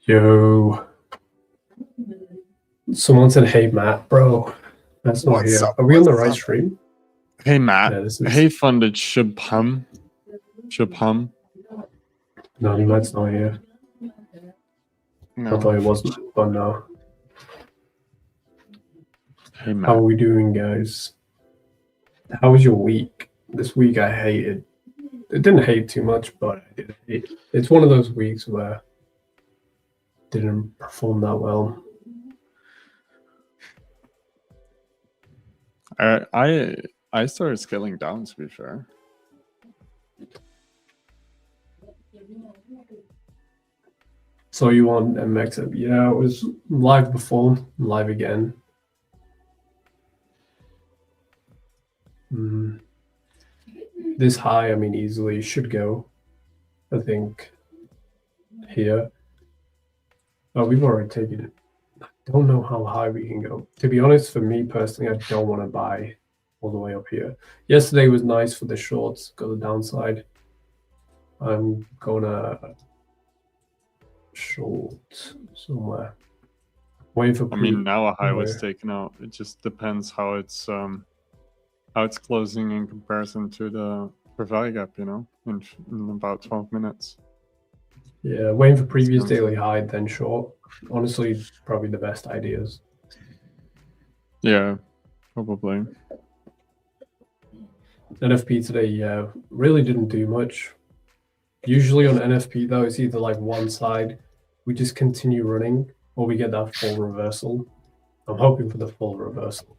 Yo. Someone said, hey, Matt, bro. That's not What's here. up? Are we on the What's right up? stream? Hey, Matt. Yeah, this is... Hey, funded Shubham. Shubham. No, Matt's not here. No. I thought he wasn't, but no. Hey, Matt. How are we doing, guys? How was your week? This week I hated. It didn't hate too much, but I did hate. It's one of those weeks where it didn't perform that well. I started scaling down, to be fair. So you on MX? Yeah, it was live before, live again. This high, I mean, easily should go. I think here. Oh, we've already taken it. I don't know how high we can go. To be honest, for me personally, I don't want to buy all the way up here. Yesterday was nice for the shorts, go the downside. I'm gonna short somewhere. Waiting for. I mean, now a high was taken out. It just depends how it's closing in comparison to the value gap, you know, in about 12 minutes. Yeah, waiting for previous daily high, then short. Honestly, probably the best ideas. Yeah, probably. NFP today, yeah, really didn't do much. Usually on NFP though, it's either like one side, we just continue running, or we get that full reversal. I'm hoping for the full reversal.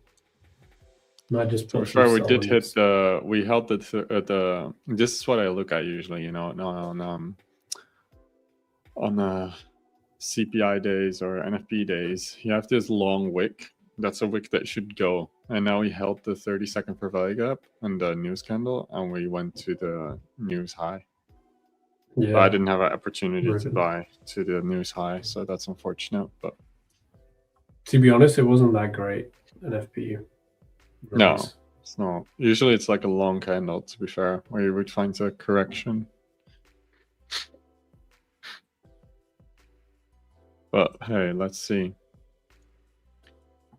Not just. To be fair, we did hit the. We held it at the. This is what I look at usually, you know, on CPI days or NFP days. You have this long wick. That's a wick that should go. And now we held the 30-second per value gap and the news candle, and we went to the news high. Yeah. But I didn't have an opportunity to buy to the news high, so that's unfortunate. But to be honest, it wasn't that great NFP. No, it's not. Usually it's like a long candle, to be fair, where you would find a correction. But hey, let's see.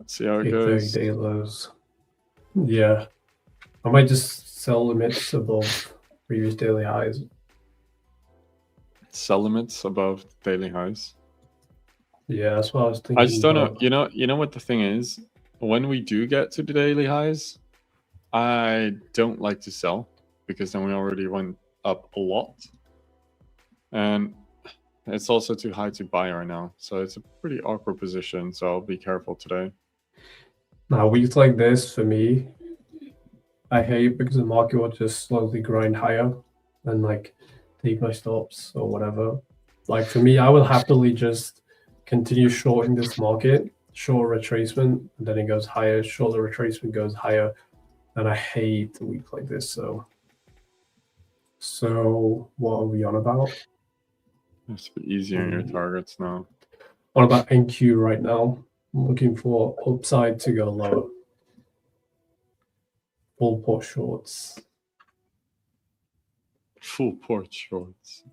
Let's see how it goes. 30-day lows. Yeah. I might just sell limits above previous daily highs. Sell limits above daily highs. Yeah, that's what I was thinking. I just don't know. You know what the thing is? When we do get to the daily highs, I don't like to sell because then we already went up a lot. And it's also too high to buy right now. So it's a pretty awkward position. So I'll be careful today. Now, weeks like this, for me, I hate because the market will just slowly grind higher and like take my stops or whatever. Like for me, I will happily just continue shorting this market, short retracement, and then it goes higher, short the retracement goes higher. And I hate a week like this. So what are we on about? It's a bit easier in your targets now. What about NQ right now? I'm looking for upside to go lower. Full port shorts. Full port shorts.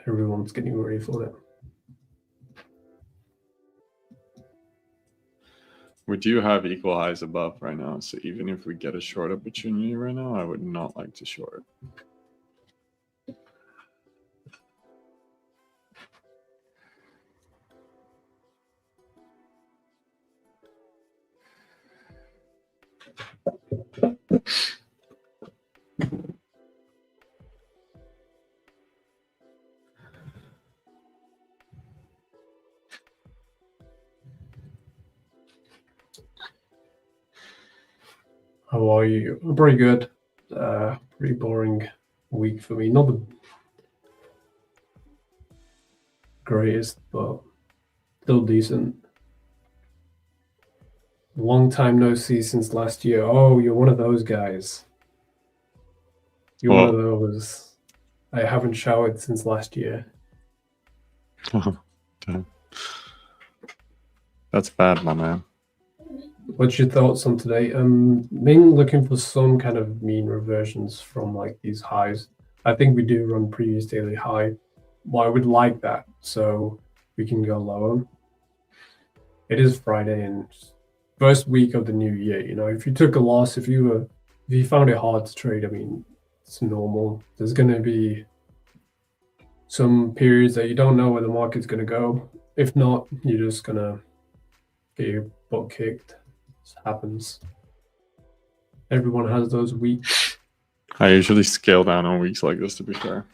Everyone's getting ready for it. We do have equal highs above right now. So even if we get a short opportunity right now, I would not like to short. How are you? Pretty good. Pretty boring week for me. Not the greatest, but still decent. Long time no see since last year. Oh, you're one of those guys. You're one of those. I haven't showered since last year. Oh, damn. That's bad, my man. What's your thoughts on today? Been looking for some kind of mean reversions from like these highs. I think we do run previous daily high. Well, I would like that. So we can go lower. It is Friday and first week of the new year. You know, if you took a loss, if you found it hard to trade, I mean, it's normal. There's going to be some periods that you don't know where the market's going to go. If not, you're just going to get your butt kicked. This happens. Everyone has those weeks. I usually scale down on weeks like this, to be fair.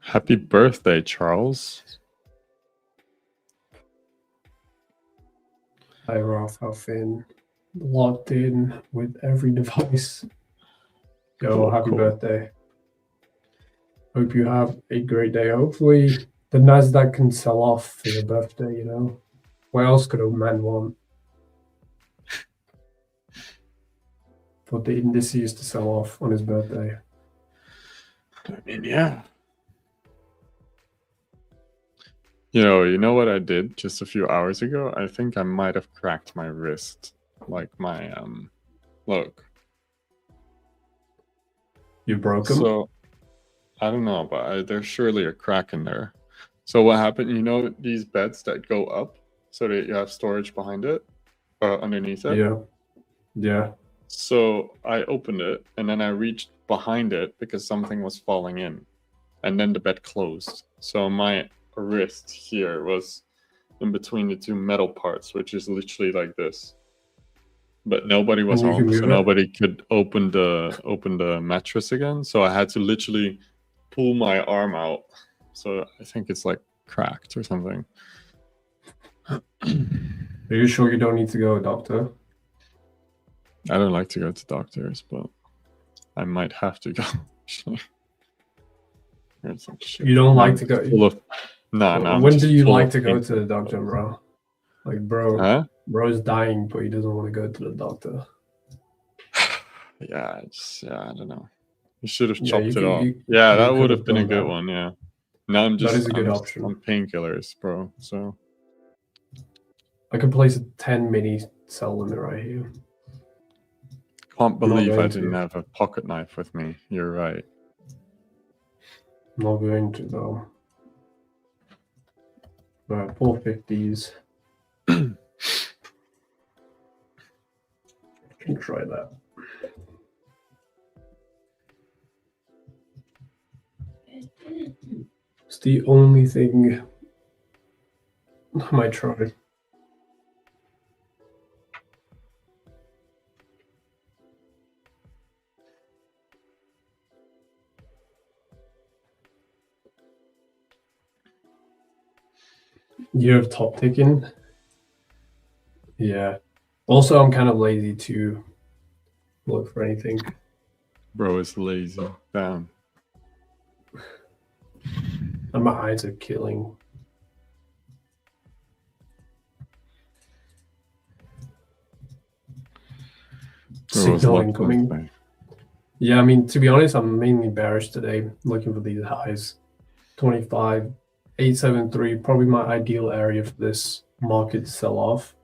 Happy birthday, Charles. Hi, Ralph. How thin? Locked in with every device. Yo, Cool, happy cool. birthday. Hope you have a great day. Hopefully the NASDAQ can sell off for your birthday, you know. What else could a man want? For the indices to sell off on his birthday. I mean, yeah. You know what I did just a few hours ago? I think I might have cracked my wrist. Like my, look. You broke him? So, I don't know, but there's surely a crack in there. So what happened, you know, these beds that go up so that you have storage behind it, underneath it? Yeah. Yeah. So I opened it and then I reached behind it because something was falling in. And then the bed closed. So my wrist here was in between the two metal parts, which is literally like this. But nobody was And you can home, so move it? nobody could open the mattress again. So I had to literally pull my arm out. So I think it's like cracked or something. Are you sure you don't need to go to a doctor? I don't like to go to doctors, but I might have to go. Actually. You don't like to go? No. When do you like to go to the doctor, bro? Like, bro, Huh? bro's dying, but he doesn't want to go to the doctor. Yeah, I don't know. You should have Yeah, chopped you it off. you Yeah, that could would have have been a done good that. one. Yeah. Now I'm That is just a good option. on painkillers, bro. So I could place a 10 mini cell limit right here. can't believe I going didn't to. have a pocket knife with me. You're right. I'm not going to, though. Right, 450s. Can try that. It's the only thing I might try. You have top ticking. Yeah. Also, I'm kind of lazy to look for anything. Bro is lazy. Damn. And my eyes are killing. Signal incoming. Yeah, I mean, to be honest, I'm mainly bearish today, looking for these highs. 25, 873, probably my ideal area for this market to sell off.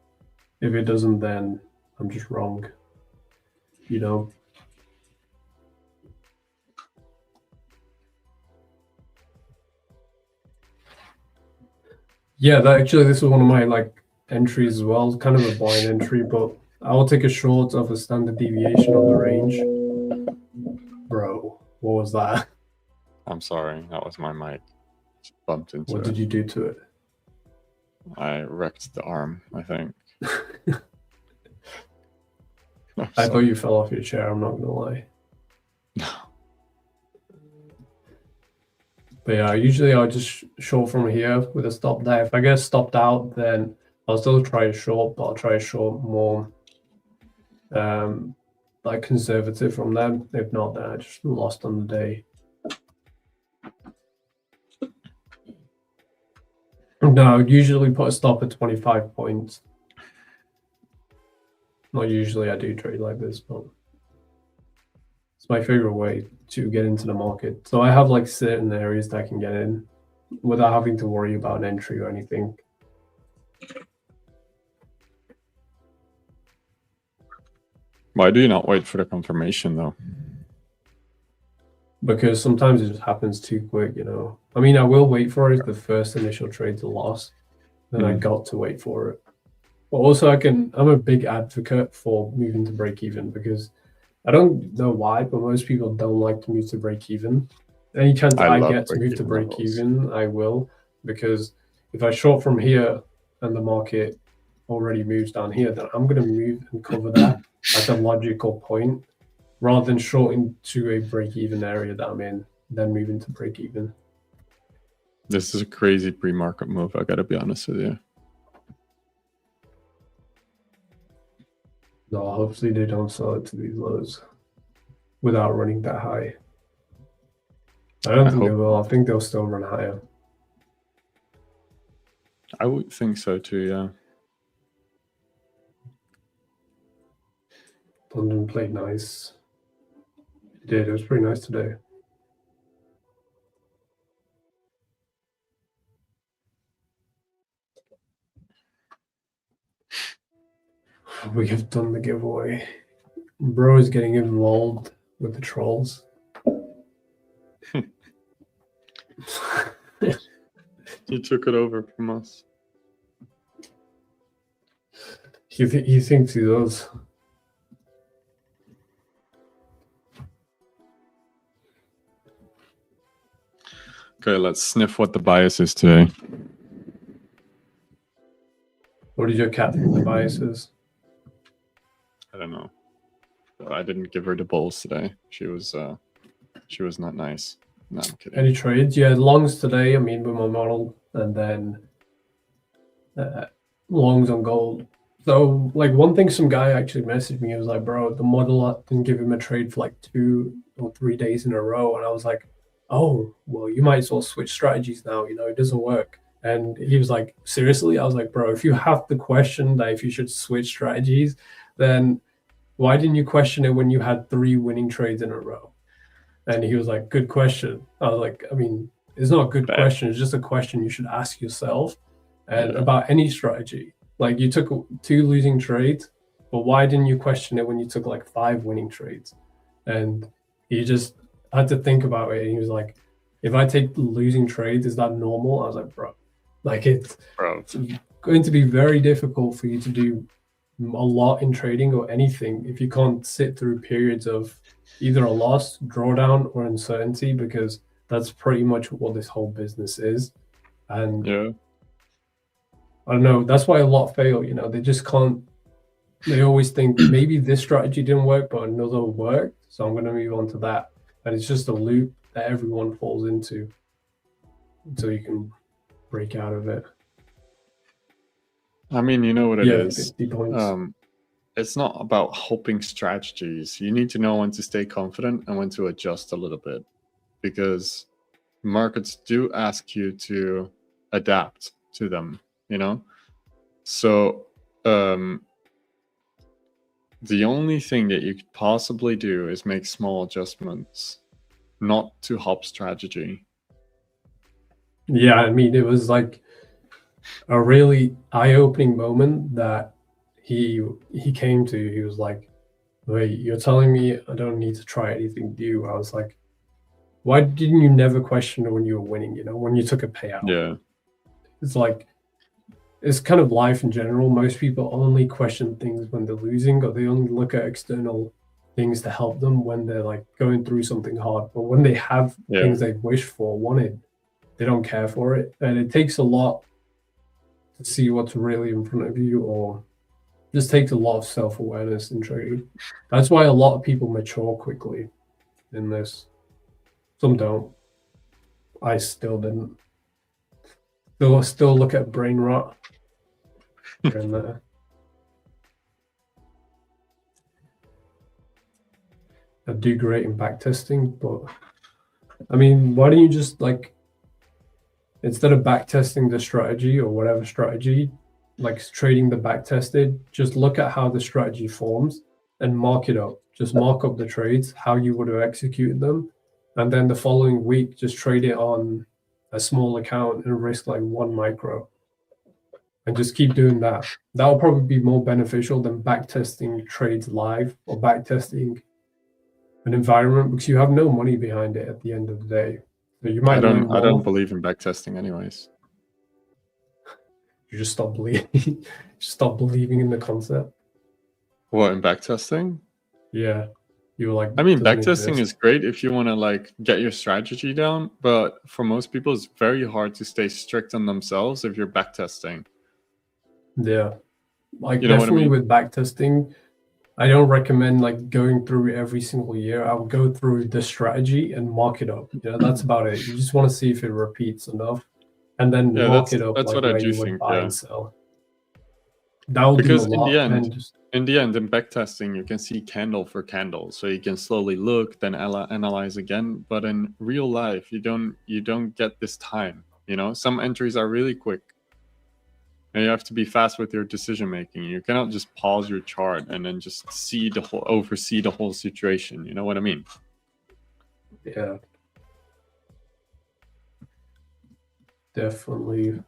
If it doesn't, then I'm just wrong. You know. Yeah, this is one of my entries as well. Kind of a blind entry, but I will take a short of a standard deviation of the range. Bro, what was that? I'm sorry, that was my mic. Just bumped into it. What did you do to it? I wrecked the arm, I think. I thought you fell off your chair, I'm not gonna lie. No. But yeah, usually I'll just short from here with a stop there. If I get stopped out, then I'll still try a short, but I'll try a short more conservative from them. If not, then I just lost on the day. No, I would usually put a stop at 25 points. Not usually I do trade like this, but it's my favorite way to get into the market. So I have certain areas that I can get in. without having to worry about an entry or anything. Why do you not wait for the confirmation though? Because sometimes it just happens too quick, you know. I mean, I will wait for it if the first initial trade's a loss, then I got to wait for it. But also I'm a big advocate for moving to break even, because I don't know why, but most people don't like to move to break even. Any chance I get to move to break even, I will, because if I short from here and the market already moves down here, then I'm going to move and cover that at a logical point, rather than shorting to a break-even area that I'm in, then moving to break-even. This is a crazy pre-market move, I gotta be honest with you. No, hopefully they don't sell it to these lows without running that high. I don't think they will. I think they'll still run higher. I would think so too, yeah. London played nice. It did. It was pretty nice today. We have done the giveaway. Bro is getting involved with the trolls. He took it over from us. He thinks he does. Okay, let's sniff what the bias is today. What did your cat think the bias is? I don't know. I didn't give her the balls today. She was not nice. No, I'm kidding. Any trades? Yeah, longs today, I mean, with my model, and then longs on gold. So, like, one thing some guy actually messaged me, he was like, bro, the model didn't give him a trade for like 2 or 3 days in a row. And I was like, oh, well, you might as well switch strategies now, you know, it doesn't work. And he was like, seriously? I was like, bro, if you have the question that if you should switch strategies, then why didn't you question it when you had 3 winning trades in a row? And he was like, good question. I was like, I mean, it's not a good question. It's just a question you should ask yourself. And about any strategy. Like, you took 2 losing trades, but why didn't you question it when you took like 5 winning trades? And he just had to think about it. And he was like, if I take losing trades, is that normal? I was like, bro, like it's going to be very difficult for you to do a lot in trading or anything if you can't sit through periods of either a loss, drawdown, or uncertainty, because that's pretty much what this whole business is. And I don't know, that's why a lot fail, you know, they just can't, they always think maybe this strategy didn't work, but another worked, so I'm going to move on to that. And it's just a loop that everyone falls into until you can break out of it. I mean, you know what it is. 50 points. It's not about hoping strategies. You need to know when to stay confident and when to adjust a little bit, because markets do ask you to adapt to them, you know? So the only thing that you could possibly do is make small adjustments, not to hop strategy. Yeah, I mean, it was like a really eye-opening moment that he came to. He was like, wait, you're telling me I don't need to try anything new? I was like, why didn't you never question it when you were winning, you know, when you took a payout? Yeah. It's like, it's kind of life in general. Most people only question things when they're losing, or they only look at external things to help them when they're like going through something hard. But when they have things they wish for, wanted, they don't care for it. And it takes a lot to see what's really in front of you, or just takes a lot of self-awareness in trading. That's why a lot of people mature quickly in this. Some don't. I still didn't. Still look at brain rot here and there. I do great in backtesting, but I mean, why don't you just, like, instead of backtesting the strategy or whatever strategy, like trading the backtested, just look at how the strategy forms and mark it up. Just mark up the trades, how you would have executed them. And then the following week, just trade it on a small account and risk like 1 micro, and just keep doing that. That'll probably be more beneficial than backtesting trades live or backtesting an environment, because you have no money behind it at the end of the day. So you might learn I don't more. believe in backtesting anyways. You just stop believing. Just stop believing in the concept. What, in backtesting? Yeah, you were like. I mean, doesn't backtesting exist. is great if you want to like get your strategy down, but for most people, it's very hard to stay strict on themselves if you're backtesting. Yeah, like You know what I definitely mean? with backtesting, I don't recommend like going through every single year. I would go through the strategy and mark it up. You know, that's about it. You just want to see if it repeats enough, and then Yeah, mark it up that's like what I where do you would think. buy Yeah, and sell. That will do a because lot. And just in backtesting, you can see candle for candle, so you can slowly look, then analyze again. But in real life, you don't get this time. You know, some entries are really quick, and you have to be fast with your decision making. You cannot just pause your chart and then just oversee the whole situation. You know what I mean? yeah, definitely.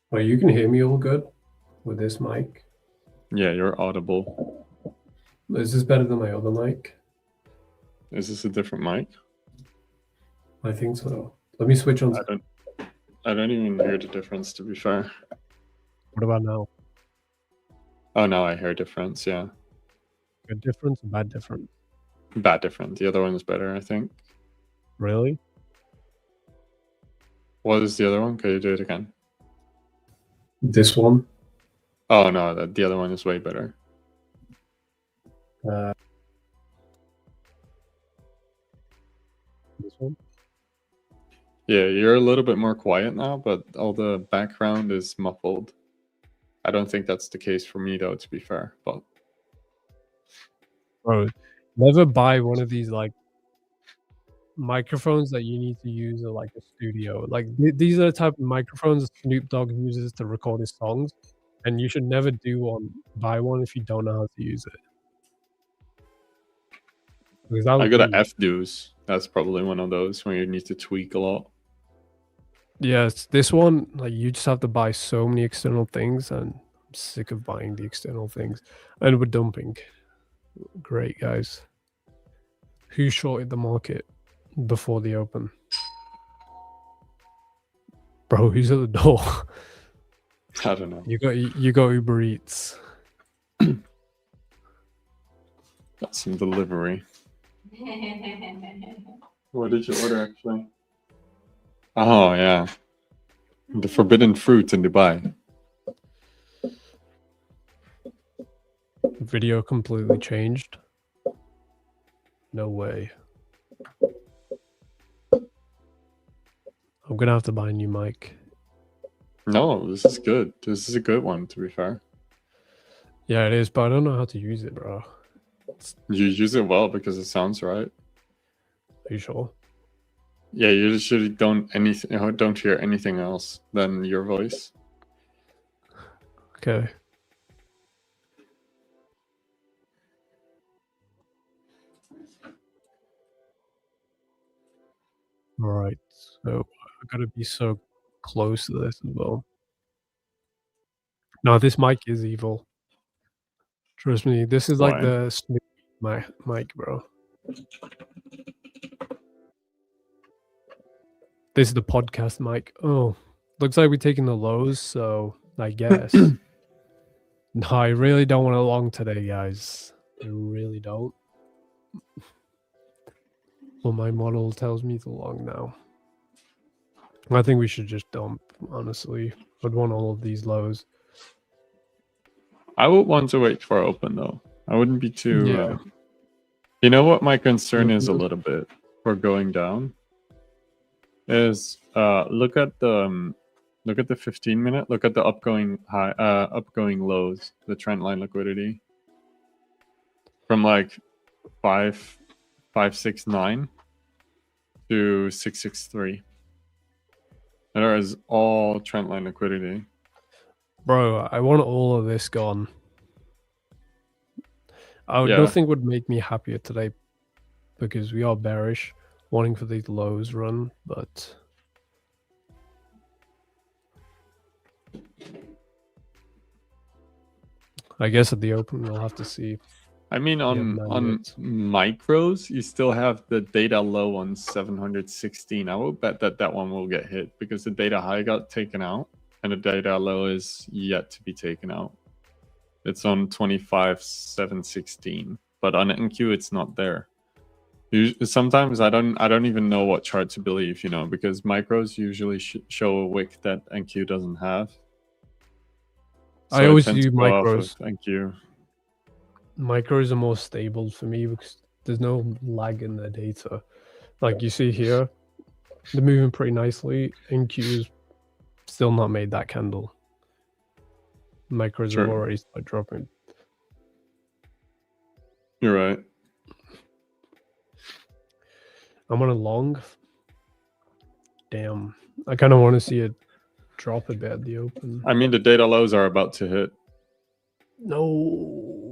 Well, you can hear me all good with this mic. Yeah, you're audible. Is this better than my other mic? Is this a different mic? I think so. Let me switch on. I don't even hear the difference, to be fair. What about now? Oh, now I hear a difference. Yeah, Good difference or bad difference? bad difference. The other one is better, I think. Really? What is the other one? Can you do it again? This one. Oh no, the other one is way better. This one? Yeah, you're a little bit more quiet now, but all the background is muffled. I don't think that's the case for me, though, to be fair. But Bro, never buy one of these like microphones that you need to use at like a studio. Like these are the type of microphones Snoop Dogg uses to record his songs, and you should never buy one if you don't know how to use it. Because that I was got me. a F-Deuce. That's probably one of those where you need to tweak a lot. Yes, this one, like you just have to buy so many external things, and I'm sick of buying the external things. And we're dumping. Great, guys. Who shorted the market before the open? Bro, who's at the door? I don't know. You got Uber Eats. Got some delivery. What did you order, actually? Oh, yeah. The forbidden fruit in Dubai. Video completely changed. No way. I'm gonna have to buy a new mic. No, this is good. This is a good one, to be fair. Yeah, it is, but I don't know how to use it, bro. You use it well because it sounds right. Are you sure? Yeah, you usually don't hear anything else than your voice. Okay. All right. So I gotta be so close to this as well. No, this mic is evil. Trust me, this is like Why? the Snoop mic, bro. This is the podcast mic. Oh, looks like we're taking the lows, so I guess. No, I really don't want a long today, guys. I really don't. Well, my model tells me to long now. I think we should just dump, honestly. I'd want all of these lows. I would want to wait for open, though. I wouldn't be too... Yeah. You know what my concern is a Mhm. little bit for going down? Is look at the 15-minute, look at the upgoing lows, the trend line liquidity. From like 569 to 663. There is all trend line liquidity. Bro, I want all of this gone. Yeah. Nothing would make me happier today because we are bearish, wanting for these lows run, but I guess at the open we'll have to see. I mean, on micros, you still have the data low on 716. I will bet that that one will get hit because the data high got taken out and the data low is yet to be taken out. It's on 25,716, but on NQ it's not there. Sometimes I don't even know what chart to believe, you know, because micros usually show a wick that NQ doesn't have. So I always use micros. NQ. Micros are more stable for me because there's no lag in the data. Like you see here, they're moving pretty nicely. NQ's still not made that candle. Micros have already started dropping. You're right. I'm on a long. Damn. I kind of want to see it drop a bit at the open. I mean, the data lows are about to hit. No.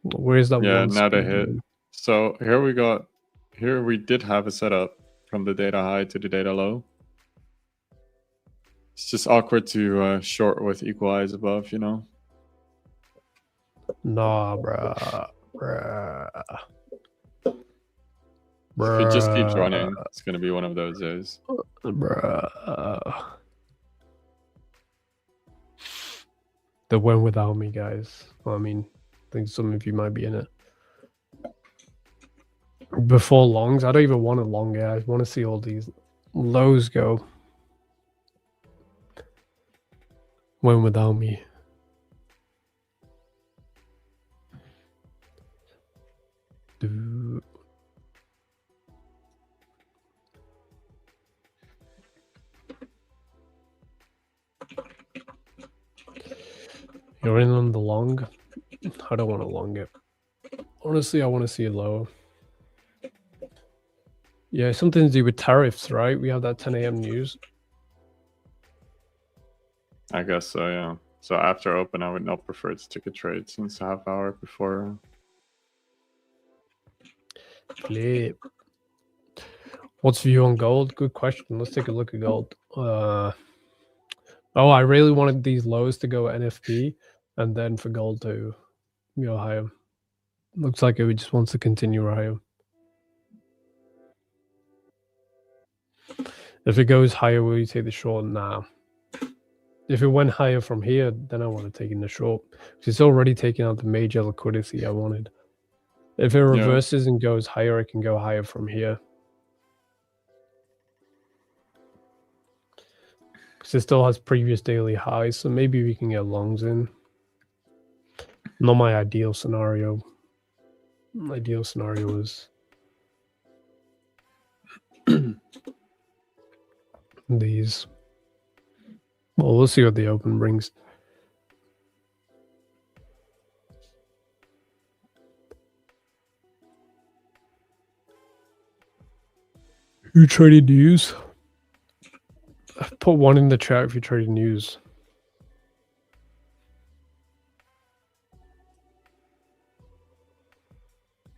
Where's that? Yeah, now they hit. So here we got. Here we did have a setup from the data high to the data low. It's just awkward to short with equal highs above, you know? Nah, bruh. If it just keeps running, it's going to be one of those days. Bruh. The win without me, guys. Well, I mean, I think some of you might be in it. Before longs, I don't even want a long, guys. I want to see all these lows go. Win without me. You're in on the long. I don't want to long it. Honestly, I want to see a low. Yeah, something to do with tariffs, right? We have that 10 a.m. news. I guess so, yeah. So after open, I would not prefer to take a trade since a half hour before. Flip. What's view on gold? Good question. Let's take a look at gold. Oh, I really wanted these lows to go NFP and then for gold to go higher. Looks like it just wants to continue higher. If it goes higher, will you take the short? Nah. If it went higher from here, then I want to take in the short. It's already taking out the major liquidity I wanted. If it reverses and goes higher, it can go higher from here. Because it still has previous daily highs, so maybe we can get longs in. Not my ideal scenario. My ideal scenario is these. Well, we'll see what the open brings. Who traded news? I've put one in the chat if you traded news.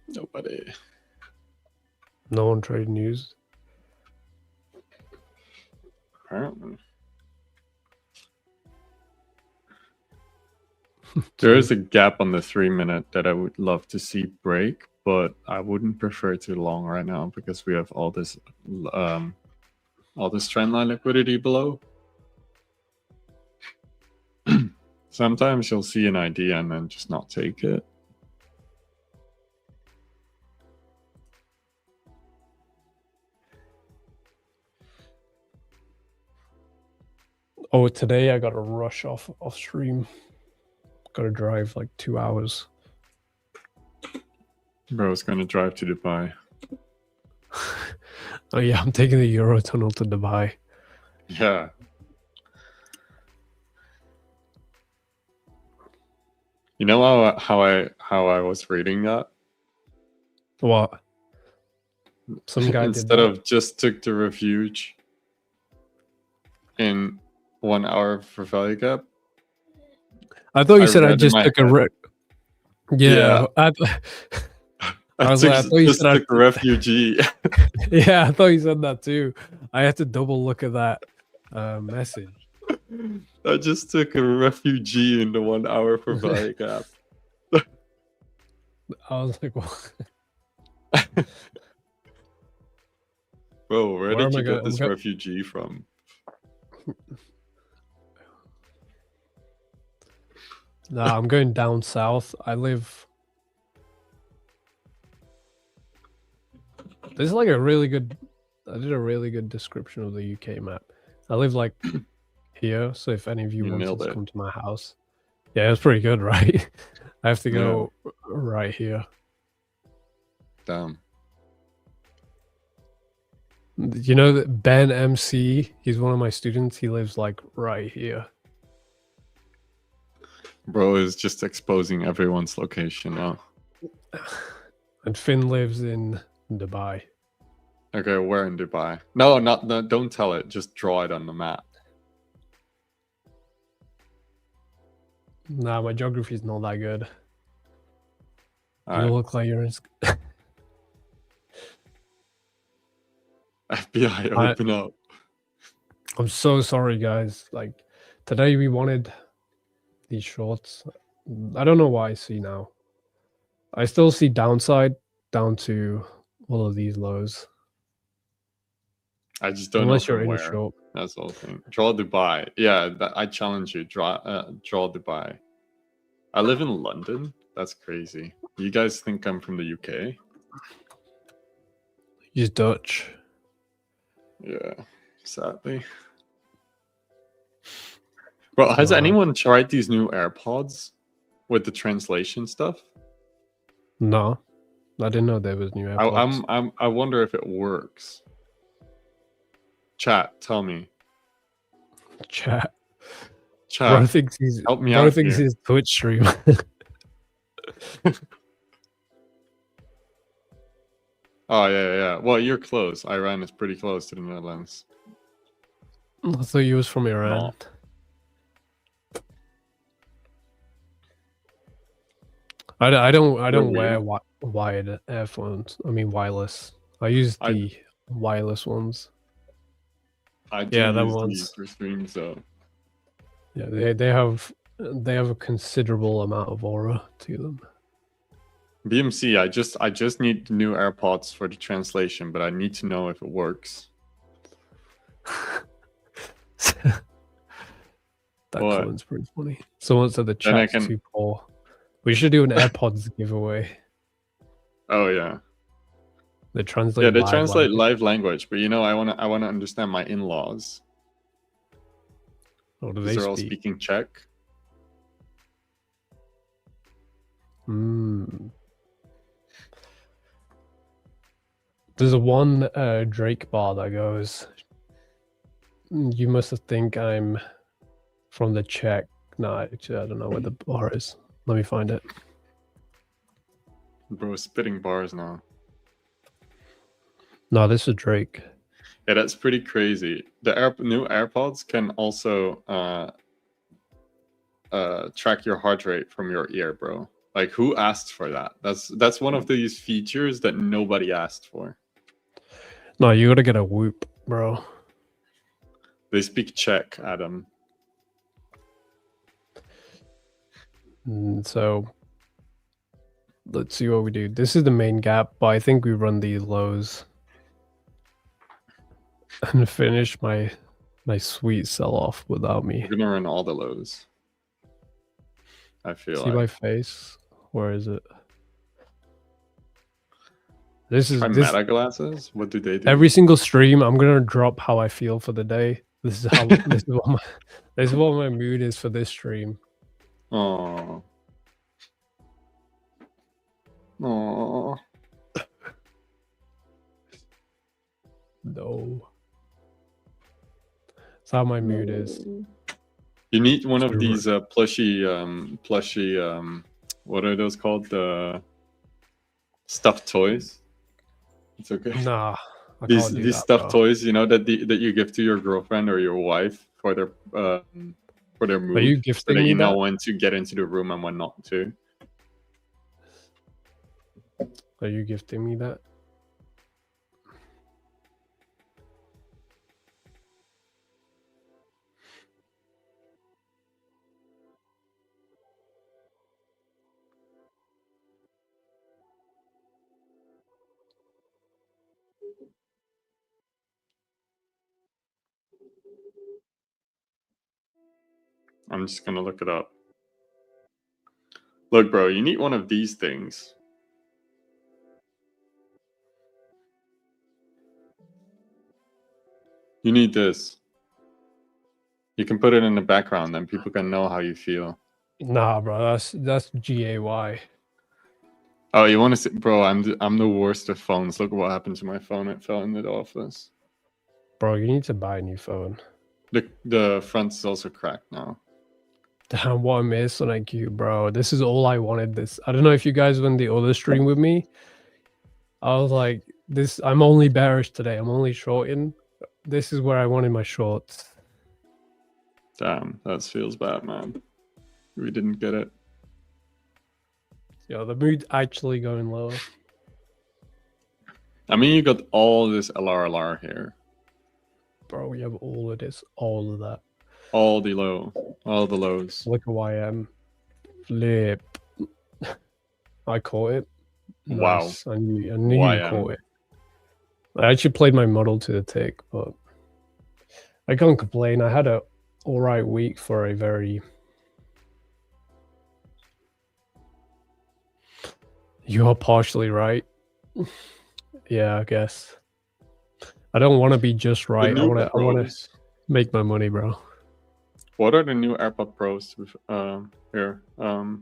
Nobody. No one traded news. Apparently. There is a gap on the 3-minute that I would love to see break, but I wouldn't prefer to long right now because we have all this trend line liquidity below. Sometimes you'll see an idea and then just not take it. Oh, today I got to rush off stream. Got to drive like 2 hours. Bro, I was going to drive to Dubai. Oh yeah, I'm taking the Eurotunnel to Dubai. Yeah. You know how I was reading that? What? Some guy instead of just took the refuge in 1 hour for value gap. I thought you said I just took a rip. Yeah. I was like, I thought you just said took a refugee. yeah, I thought you said that too. I had to double look at that message. I just took a refugee in the 1 hour for buying app. I was like, what? Bro, where Where did am I you get going? this refugee from? Nah, I'm going down south. I live. This is like a really good. I did a really good description of the UK map. I live like here, so if any of you, You want nailed to it. come to my house, yeah, it's pretty good, right? I have to go right here. Damn. You know that Ben MC, he's one of my students. He lives like right here. Bro is just exposing everyone's location now. And Finn lives in Dubai. Okay, where in Dubai? No, don't tell it. Just draw it on the map. Nah, my geography is not that good. All You right. look like you're in. FBI, open up. I'm so sorry, guys. Like, today we wanted these shorts. I don't know why I see now. I still see downside down to all of these lows. I just don't Unless know you're from in where. short. That's the whole thing. Draw Dubai. Yeah, I challenge you. Draw Dubai. I live in London. That's crazy. You guys think I'm from the UK? He's Dutch. Yeah, sadly. Bro, has No. anyone tried these new AirPods with the translation stuff? No, I didn't know there was new AirPods. I wonder if it works. Chat, tell me. Chat. Chat, Bro thinks he's help me out here. his Twitch stream. Oh yeah. Well, you're close. Iran is pretty close to the Netherlands. I thought he was from Iran. No. I don't We're wear wired earphones. I mean wireless. I use the wireless ones. I do Yeah, that use ones. these for streams though. Yeah, they have a considerable amount of aura to them. BMC, I just need new AirPods for the translation, but I need to know if it works. That What? comment's pretty funny. Someone said the Then I chat's can- too poor. We should do an AirPods giveaway. Oh yeah. They translate. Yeah, they live translate language. live language, but you know, I wanna understand my in-laws. What do Because they they're all speak? speaking Czech. There's a one Drake bar that goes, "You must think I'm from the Czech." No, actually, I don't know where the bar is. Let me find it. Bro, spitting bars now. No, this is Drake. Yeah, that's pretty crazy. The new AirPods can also track your heart rate from your ear, bro. Like, who asked for that? That's one of these features that nobody asked for. No, you gotta get a Whoop, bro. They speak Czech, Adam. So let's see what we do. This is the main gap, but I think we run these lows and finish my sweet sell-off without me. We're gonna run all the lows. I feel See like. my face? Where is it? This is My this meta glasses? What do they do? every single stream. I'm gonna drop how I feel for the day. This is how this is what my mood is for this stream. Oh. Oh. No. That's how my mood is. You need one of Sure. these plushy what are those called? The stuffed toys. It's okay. Nah. I These can't do these that, stuffed bro. toys, you know, that you give to your girlfriend or your wife for their mood. Are you So gifting that me you know that? when to get into the room and when not to. Are you gifting me that? I'm just gonna look it up. Look, bro, you need one of these things. You need this. You can put it in the background, then people can know how you feel. Nah, bro, that's GAY. Oh, you want to see, bro? I'm the worst with phones. Look what happened to my phone. It fell in the office. Bro, you need to buy a new phone. The front is also cracked now. Damn, what a miss on IQ, bro. This is all I wanted. This. I don't know if you guys went the other stream with me. I was like, this. I'm only bearish today. I'm only shorting. This is where I wanted my shorts. Damn, that feels bad, man. We didn't get it. Yo, the mood's actually going lower. I mean, you got all this LRLR here. Bro, we have all of this, all of that. All the lows. Look at YM. Flip. I caught it. Wow. Nice. I knew you YM. caught it. I actually played my model to the tick, but I can't complain. I had a alright week for a very... You are partially right. Yeah, I guess. I don't want to be just right. I want to make my money, bro. What are the new AirPod Pros here? The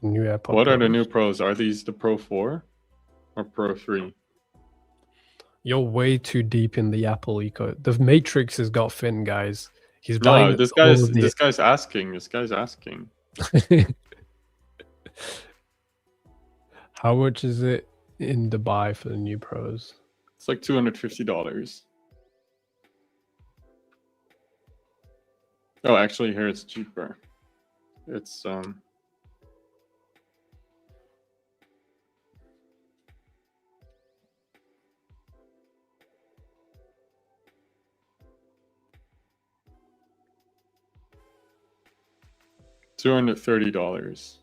new AirPod What are the Pros. new Pros? Are these the Pro 4 or Pro 3? You're way too deep in the Apple eco. The Matrix has got Finn, guys. He's No, buying. this guy's asking. This guy's asking. How much is it in Dubai for the new Pros? It's like $250. Oh, actually, here it's cheaper. It's $230.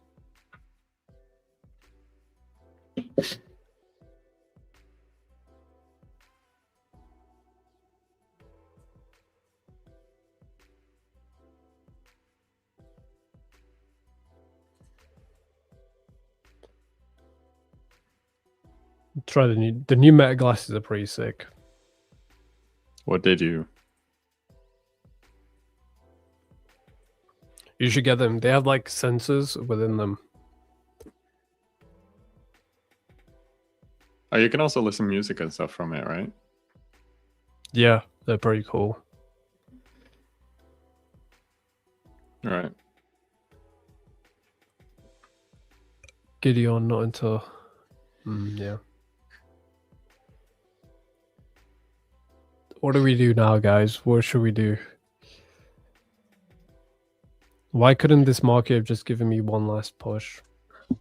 Try the new Meta glasses are pretty sick. What they do? You should get them. They have like sensors within them. Oh, you can also listen to music and stuff from it, right? Yeah, they're pretty cool. All right. Gideon, not until... yeah. What do we do now, guys? What should we do? Why couldn't this market have just given me one last push?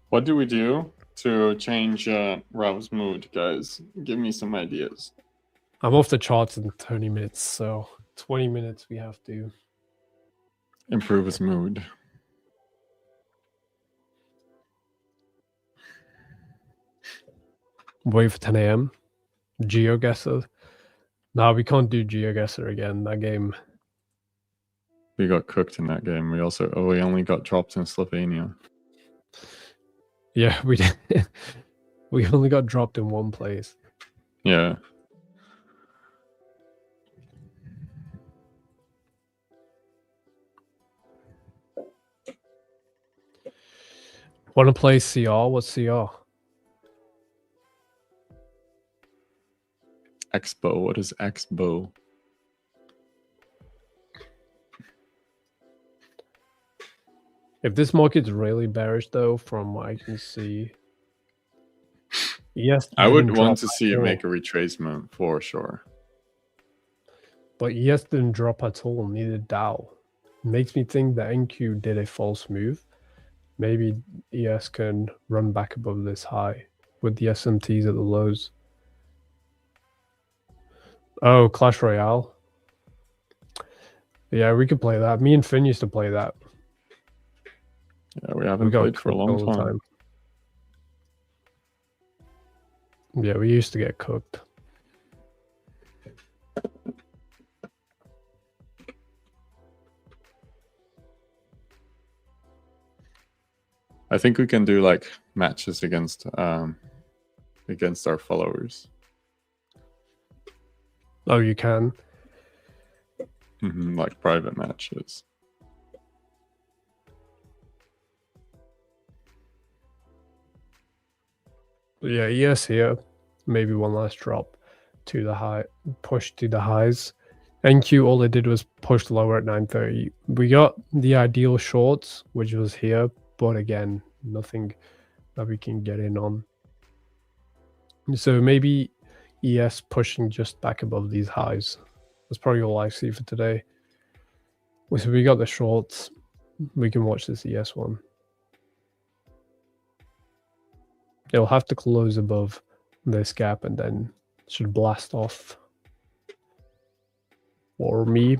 What do we do to change Rauf's mood, guys? Give me some ideas. I'm off the charts in 30 minutes, so 20 minutes we have to improve his mood. Wait for 10 a.m. GeoGuessr. No, we can't do GeoGuessr again. That game. We got cooked in that game. We only got dropped in Slovenia. Yeah, we did. We only got dropped in one place. Yeah. Want to play CR? What's CR? Expo. What is Expo? If this market's really bearish, though, from what I can see, yes, I would want to see it make a retracement for sure. But ES didn't drop at all, neither Dow. Makes me think that NQ did a false move. Maybe ES can run back above this high with the SMTs at the lows. Oh, Clash Royale. Yeah, we could play that. Me and Finn used to play that. Yeah, we haven't played for a long time. Yeah, we used to get cooked. I think we can do like matches against our followers. Oh, you can? Like private matches. Yeah, ES here. Maybe one last drop to the high, push to the highs. NQ, all it did was push lower at 930. We got the ideal shorts, which was here, but again, nothing that we can get in on. So maybe ES pushing just back above these highs. That's probably all I see for today. So we got the shorts. We can watch this ES one. It'll have to close above this gap and then should blast off. Or me.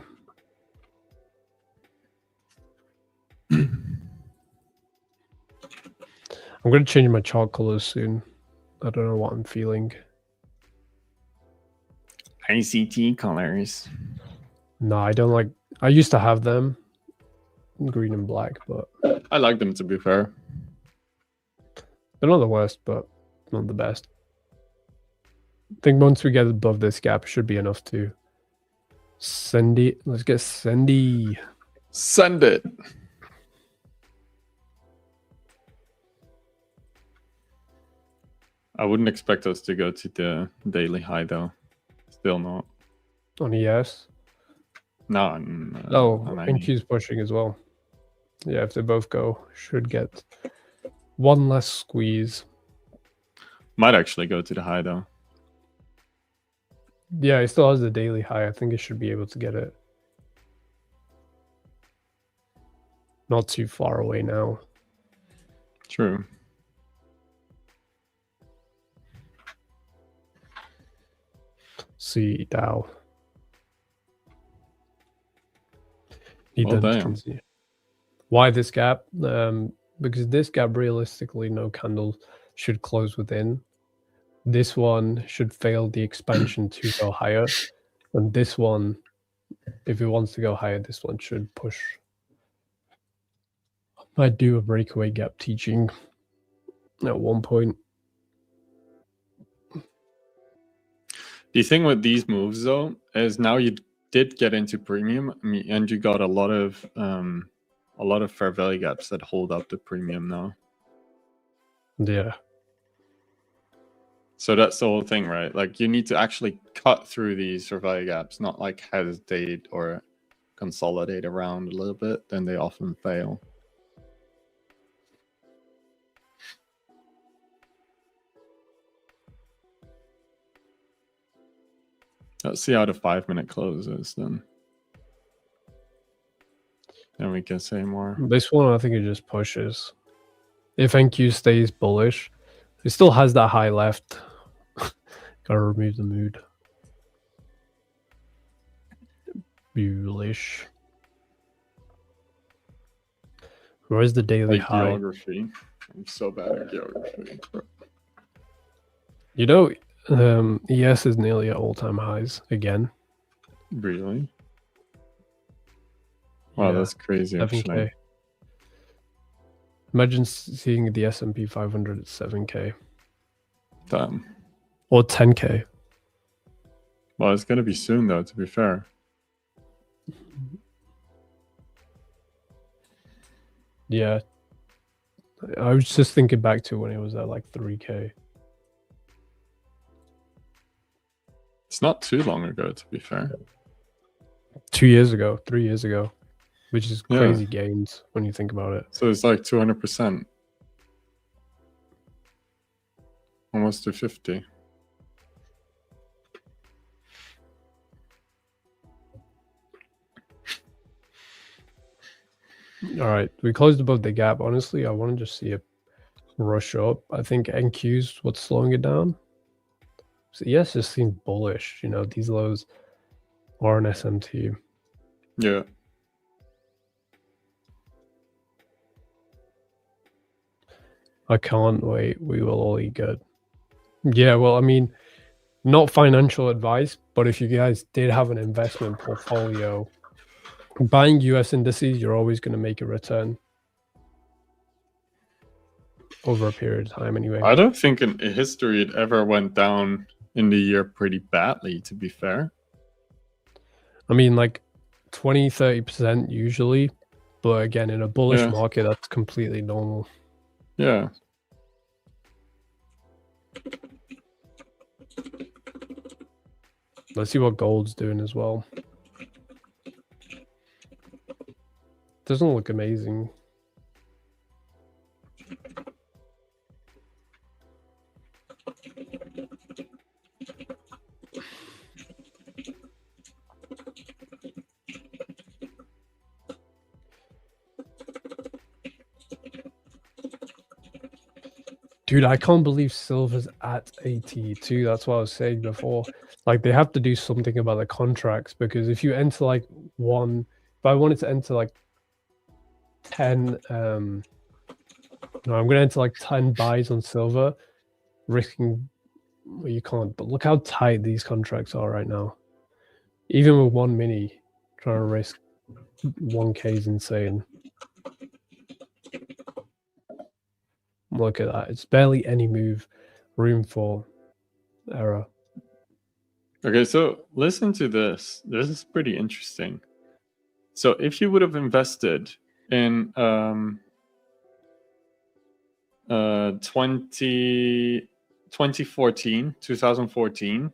I'm going to change my chart colors soon. I don't know what I'm feeling. ICT colors. No, I don't like... I used to have them. Green and black, but... I like them, to be fair. They're not the worst, but not the best. I think once we get above this gap, it should be enough to send it. Let's get Sendy. Send it. I wouldn't expect us to go to the daily high, though. Still not. On ES? No. NQ's pushing as well. Yeah, if they both go, should get one less squeeze. Might actually go to the high, though. Yeah, it still has the daily high. I think it should be able to get it. Not too far away now. True. See Dow. Why this gap? Because this gap realistically no candle should close within. This one should fail the expansion to go higher, and this one, if it wants to go higher, this one should push. I might do a breakaway gap teaching at one point. The thing with these moves, though, is now you did get into premium, and you got a lot of fair value gaps that hold up the premium now. Yeah. So that's the whole thing, right? Like you need to actually cut through these fair value gaps, not like hesitate or consolidate around a little bit. Then they often fail. Let's see how the 5-minute close is then. Then we can say more. This one, I think it just pushes. If NQ stays bullish, it still has that high left. Gotta remove the mood. Bullish. Where's the daily high? Geography. I'm so bad at geography. You know, ES is nearly at all-time highs again. Really? Wow, yeah, that's crazy. 7K. Actually. Imagine seeing the S&P 500 at 7K. Damn. Or 10K. Well, it's gonna be soon, though. To be fair. Yeah. I was just thinking back to when it was at like 3K. It's not too long ago, to be fair. 2 years ago, 3 years ago, which is crazy gains when you think about it. So it's like 200%. Almost to 50. All right, we closed above the gap. Honestly, I want to just see it rush up. I think NQ's what's slowing it down. So yes, it seems bullish. You know, these lows are an SMT. Yeah. I can't wait. We will all eat good. Yeah, well, I mean, not financial advice, but if you guys did have an investment portfolio, buying US indices, you're always going to make a return over a period of time anyway. I don't think in history it ever went down in the year pretty badly, to be fair. I mean, like 20-30% usually, but again, in a bullish market, that's completely normal. Yeah. Let's see what gold's doing as well. Doesn't look amazing. Dude, I can't believe silver's at 82. That's what I was saying before. Like, they have to do something about the contracts, because if you enter like if I wanted to enter like 10, no, I'm gonna enter like 10 buys on silver, risking, well, you can't, but look how tight these contracts are right now. Even with one mini, trying to risk 1K is insane. Look at that. It's barely any room for error. Okay, so listen to this. This is pretty interesting. So if you would have invested in 2014, 2014,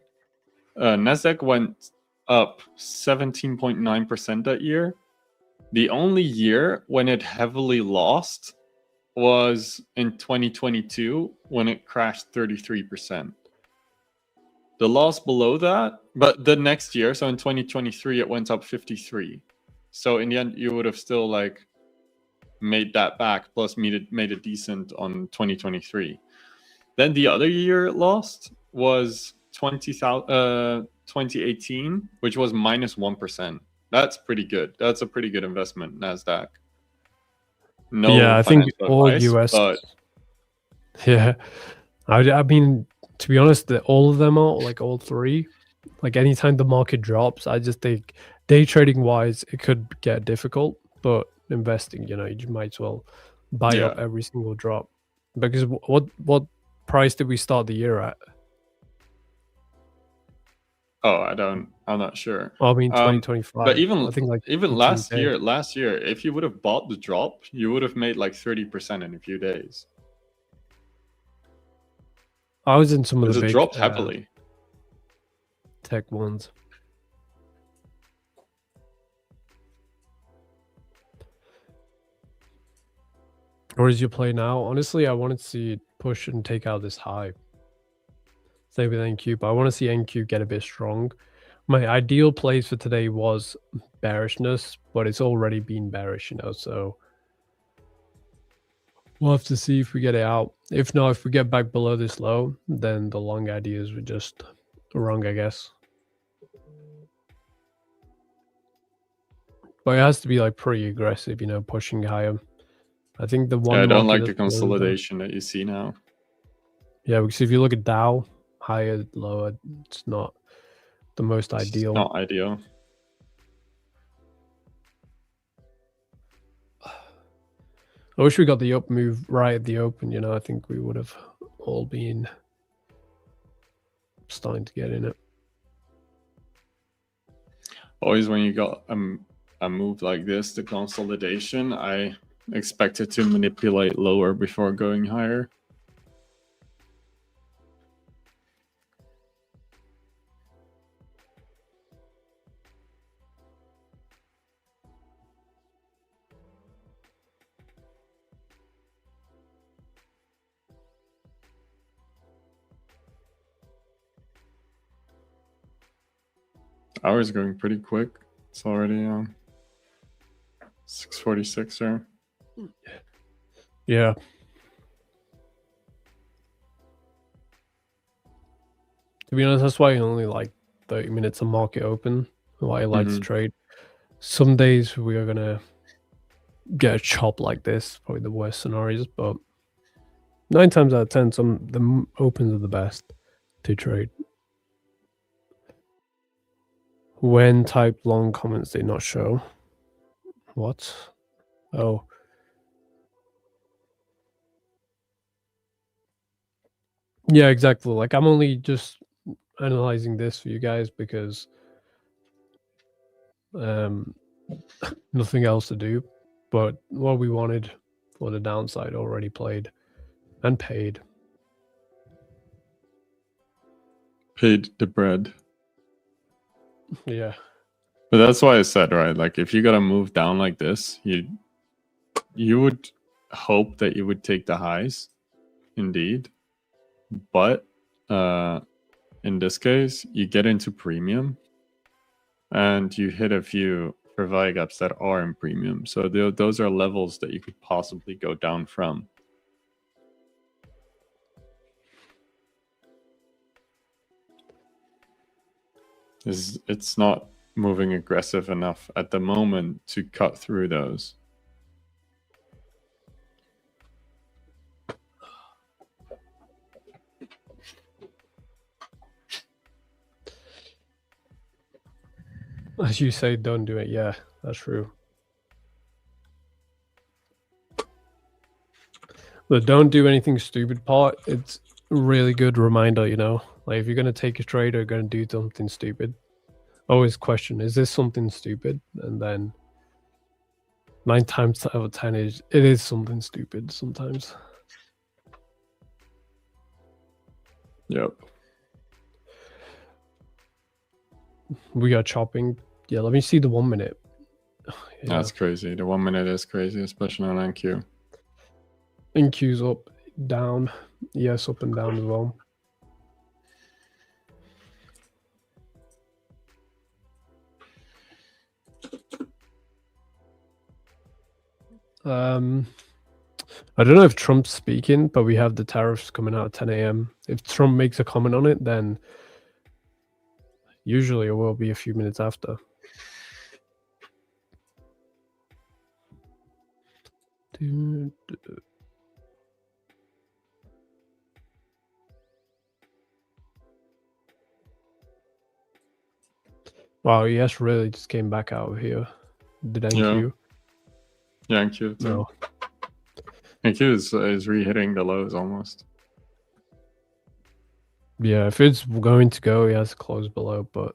Nasdaq went up 17.9% that year. The only year when it heavily lost was in 2022 when it crashed 33%. The loss below that, but the next year, so in 2023, it went up 53. So in the end, you would have still like made that back, plus made it decent on 2023. Then the other year it lost was 2018, which was -1%. That's pretty good. That's a pretty good investment, Nasdaq. No, yeah, I think all advice, US. but yeah, I mean, to be honest, all of them are, like all three. Like anytime the market drops, I just think day trading wise, it could get difficult. But investing, you know, you might as well buy up every single drop. Because what price did we start the year at? Oh, I'm not sure. I mean, 2025. But even I think like last year, if you would have bought the drop, you would have made like 30% in a few days. I was in some of the big dropped heavily. Tech ones. Or is your play now? Honestly, I wanted to see it push and take out this high. Same with NQ, but I want to see NQ get a bit strong. My ideal plays for today was bearishness, but it's already been bearish, you know, so we'll have to see if we get it out. If not, if we get back below this low, then the long ideas were just wrong, I guess. But it has to be like pretty aggressive, you know, pushing higher. I think the one. I don't like the consolidation that you see now. Yeah, because if you look at Dow, higher, lower, it's not the most ideal. Not ideal. I wish we got the up move right at the open, you know. I think we would have all been starting to get in it. Always when you got a move like this, the consolidation, I expect it to manipulate lower before going higher. Hours going pretty quick. It's already 646 there. Yeah. To be honest, that's why I only like 30 minutes of market open. Why I like to trade. Some days we are gonna get a chop like this, probably the worst scenarios, but 9 times out of 10, the opens are the best to trade. When type long comments did not show. What? Oh. Yeah, exactly. Like I'm only just analyzing this for you guys because nothing else to do. But what we wanted for the downside already played and paid. Paid the bread. Yeah. But that's why I said, right? Like if you gotta move down like this, you would hope that you would take the highs, indeed. But in this case, you get into premium and you hit a few provide gaps that are in premium. So those are levels that you could possibly go down from. It's not moving aggressive enough at the moment to cut through those. As you say, don't do it. Yeah, that's true. The don't do anything stupid part, it's a really good reminder, you know? Like if you're going to take a trade or going to do something stupid, always question, is this something stupid? And then 9 times out of 10 it is something stupid sometimes. Yep. We got chopping. Yeah, let me see the 1 minute. Yeah. That's crazy. The 1 minute is crazy, especially on NQ. NQ's up, down. Yes, up and down as well. I don't know if Trump's speaking, but we have the tariffs coming out at 10 a.m. If Trump makes a comment on it, then usually it will be a few minutes after. Wow, ES really just came back out of here. Did NQ? Yeah, NQ too. No. NQ is re-hitting the lows almost. Yeah, if it's going to go, he has to close below, but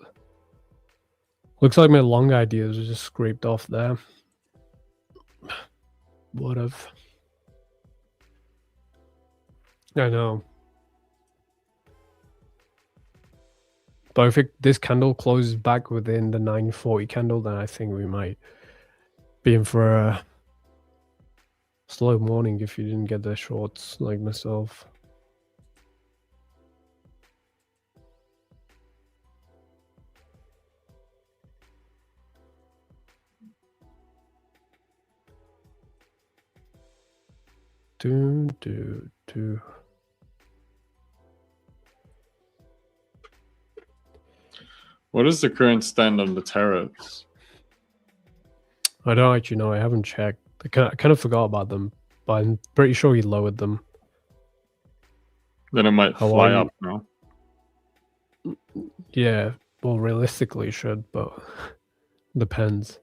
looks like my long ideas are just scraped off there. What if? I know. But if this candle closes back within the 940 candle, then I think we might be in for a slow morning if you didn't get the shorts like myself. What is the current stand on the tariffs? I don't actually know. I haven't checked. I kind of forgot about them, but I'm pretty sure he lowered them. Then it might fly up now. Yeah, well, realistically it should, but depends.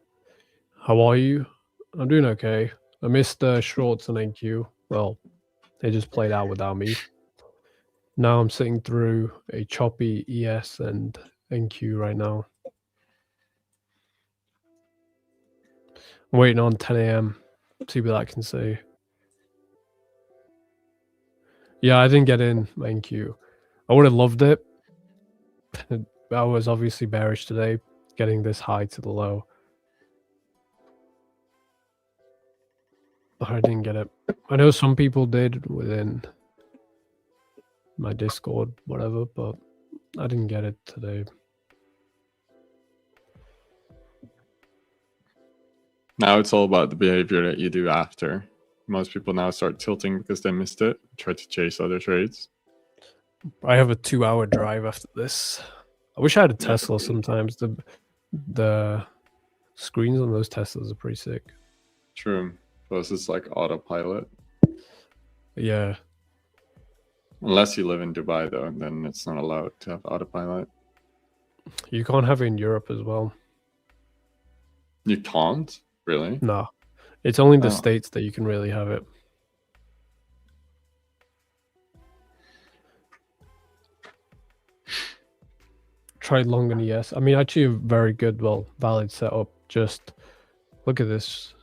How are you? I'm doing okay. I missed the shorts on NQ. Well, they just played out without me. Now I'm sitting through a choppy ES and NQ right now. I'm waiting on 10 a.m. See what I can say. Yeah, I didn't get in my NQ. I would have loved it. I was obviously bearish today, getting this high to the low. But I didn't get it. I know some people did within my Discord, whatever, but I didn't get it today. Now it's all about the behavior that you do after. Most people now start tilting because they missed it, try to chase other trades. I have a 2-hour drive after this. I wish I had a Tesla sometimes. The screens on those Teslas are pretty sick. True. Plus it's like autopilot. Yeah. Unless you live in Dubai though, then it's not allowed to have autopilot. You can't have it in Europe as well. You can't? Really? No. It's only the Oh. States that you can really have it. Tried long on ES. I mean, actually a very good, valid setup. Just look at this.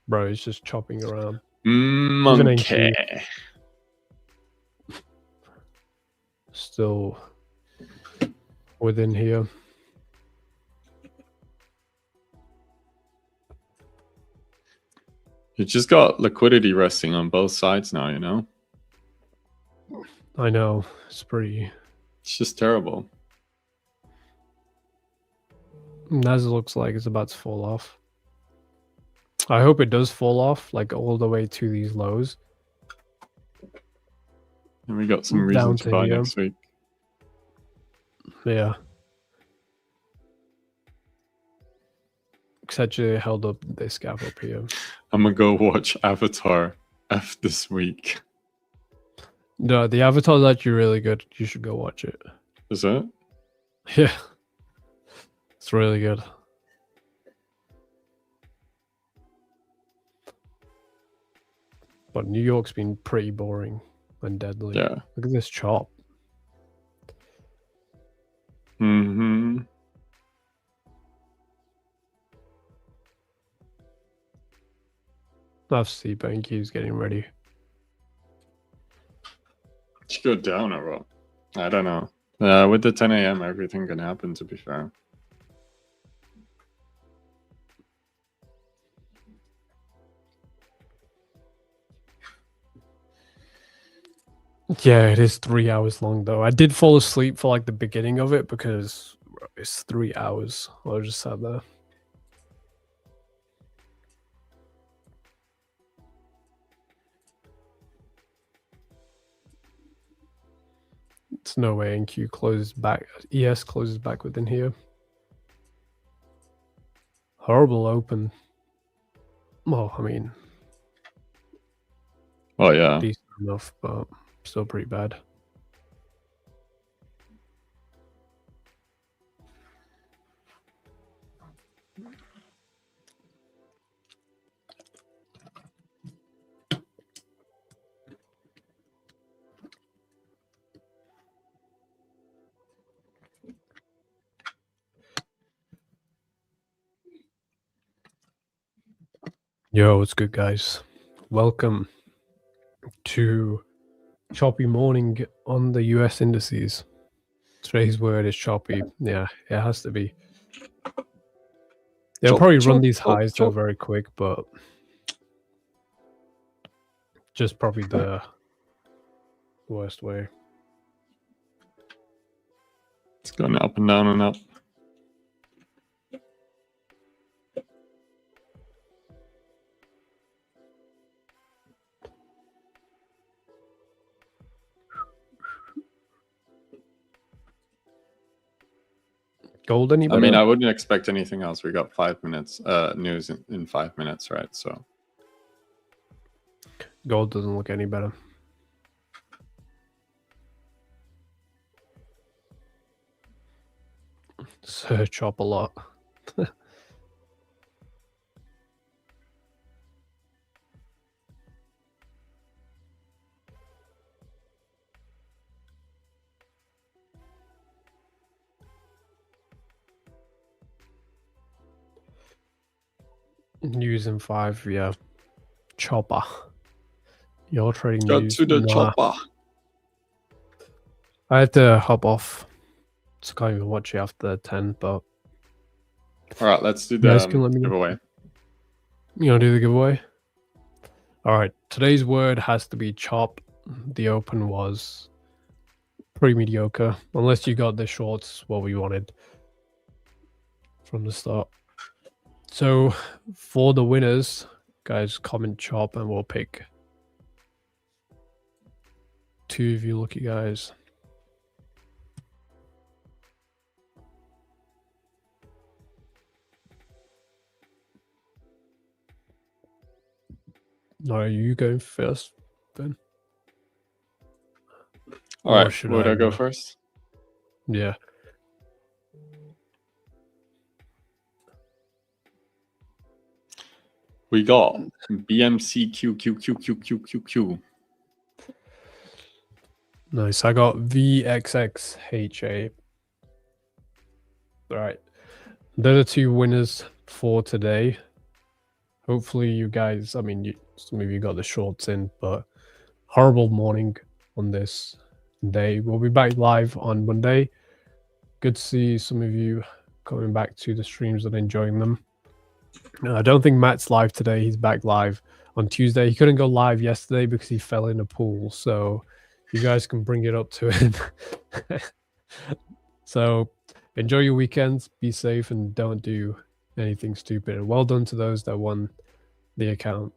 Bro, it's just chopping around. Monkey. Still within here. You just got liquidity resting on both sides now, you know? I know. It's pretty... It's just terrible. As it looks like it's about to fall off. I hope it does fall off, like all the way to these lows. And we got some reason Down to to buy here. next week. Yeah. It's actually held up this gap up here. I'm gonna go watch Avatar F this week. No, the Avatar's actually really good. You should go watch it. Is it? Yeah. It's really good. But New York's been pretty boring and deadly. Yeah. Look at this chop. Mm-hmm. FC Banky's getting ready. Should go down or what? I don't know. With the 10 a.m., everything can happen, to be fair. Yeah, it is 3 hours long though. I did fall asleep for like the beginning of it because it's 3 hours. I just sat there. It's no way NQ closes back. ES closes back within here. Horrible open. Well, I mean, Oh, yeah. decent enough, but still pretty bad. Yo, what's good, guys? Welcome to choppy morning on the US indices. Today's word is choppy. Yeah, it has to be. They'll Chop, probably chop, run these chop, highs though chop. very quick, but just probably the worst way. It's going up and down and up. Gold any I better? mean, I wouldn't expect anything else. We got 5 minutes news in 5 minutes, right? So Gold doesn't look any better. So chop a lot. News in 5, yeah. Chopper. You're trading got news. to the Nah. chopper. I had to hop off. So can't even watch it after 10, but All right, let's do you guys the can let me know. giveaway. You want to do the giveaway? All right. Today's word has to be chop. The open was pretty mediocre, unless you got the shorts what we wanted from the start. So for the winners, guys, comment chop and we'll pick 2 of you lucky guys. No, are you going first, Ben? All Or right, should would I go go? first? Yeah. We got BMCQQQQQQQ. Nice. I got VXXHA. All right. They're the 2 winners for today. Hopefully you guys, I mean, some of you got the shorts in, but horrible morning on this day. We'll be back live on Monday. Good to see some of you coming back to the streams and enjoying them. I don't think Matt's live today. He's back live on Tuesday. He couldn't go live yesterday because he fell in a pool. So you guys can bring it up to him. So enjoy your weekends. Be safe and don't do anything stupid. And well done to those that won the account.